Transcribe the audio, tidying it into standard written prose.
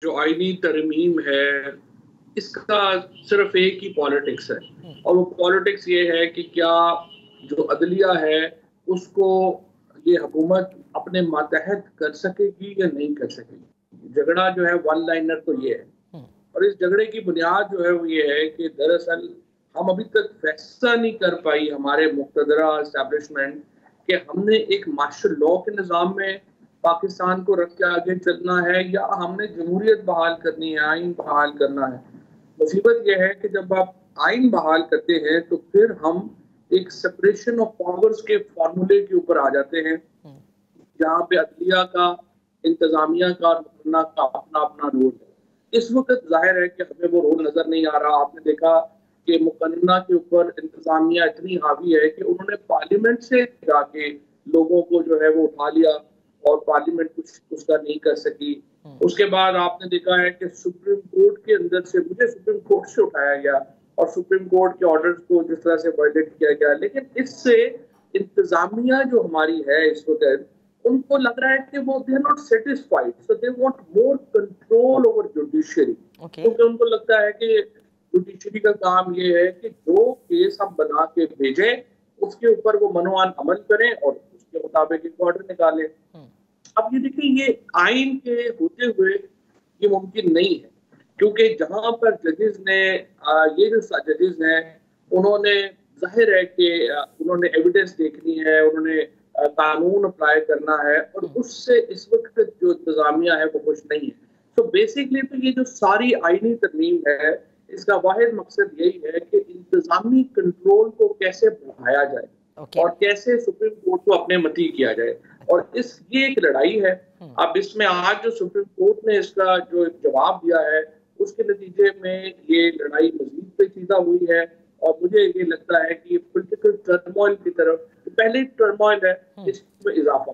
जो आईनी तरमीम है, इसका सिर्फ एक ही पॉलिटिक्स है, हुँ, और वो पॉलिटिक्स ये है कि क्या जो अदलिया है उसको ये हुकूमत अपने मातहत कर सकेगी या नहीं कर सकेगी। झगड़ा जो है वन लाइनर तो ये है, हुँ, और इस झगड़े की बुनियाद जो है वो ये है कि दरअसल हम अभी तक फैसला नहीं कर पाई, हमारे मुक़तदरा एस्टेब्लिशमेंट, कि हमने एक मार्शल लॉ के निज़ाम में पाकिस्तान को रख के आगे चलना है या हमने जमहूरियत बहाल करनी है, आइन बहाल करना है। मुसीबत ये है कि जब आप आइन बहाल करते हैं तो फिर हम एक सेपरेशन ऑफ पावर्स के फ़ॉर्मूले के ऊपर आ जाते हैं, हुँ, जहाँ पे अदलिया का, इंतज़ामिया का और हुकूमत का अपना-अपना रोल है। इस वक़्त ज़ाहिर है कि हमें वो रोल नज़र नहीं आ रहा। आपने देखा कि मुकन्ना के ऊपर इंतज़ामिया इतनी हावी है कि उन्होंने पार्लियामेंट से जाके लोगों को जो है वो उठा लिया, और पार्लियामेंट कुछ उसका नहीं कर सकी। हुँ, उसके बाद आपने देखा है कि सुप्रीम कोर्ट के अंदर से मुझे सुप्रीम कोर्ट से उठाया गया, और सुप्रीम कोर्ट के ऑर्डर्स को जिस तरह से वायलेट किया गया। लेकिन इससे इंतज़ामिया जो हमारी है इस वक़्त, उनको लग रहा है कि वो they are not satisfied, so they want more control over judiciary, okay. क्योंकि उनको लगता है कि जुडिशरी का काम ये है कि जो केस हम बना के भेजें, उसके ऊपर वो मनोमान अमल करें और उसके मुताबिक एक ऑर्डर निकालें। हुँ, अब ये देखिए, ये आइन के होते हुए ये मुमकिन नहीं है, क्योंकि जहाँ पर जजेस ने ये जो जजेस हैं, उन्होंने ज़ाहिर है कि उन्होंने एविडेंस देखनी है, उन्होंने कानून अप्लाई करना है, और हुँ, उससे इस वक़्त जो इंतज़ामिया है वो खुश नहीं है। तो बेसिकली तो ये जो सारी आइनी तरमीम है, इसका वाहिद मकसद यही है कि इंतज़ामी कंट्रोल को कैसे बढ़ाया जाए ओके। और कैसे सुप्रीम कोर्ट को अपने मती किया जाए। अच्छा। और इस ये एक लड़ाई है। हुँ, अब इसमें आज जो सुप्रीम कोर्ट ने इसका जो एक जवाब दिया है, उसके नतीजे में ये लड़ाई मज़ीद पेचीदा हुई है, और मुझे ये लगता है कि पॉलिटिकल टर्मॉइल की तरफ, पहले ही टर्मॉइल है, हुँ। इसमें इज़ाफ़ा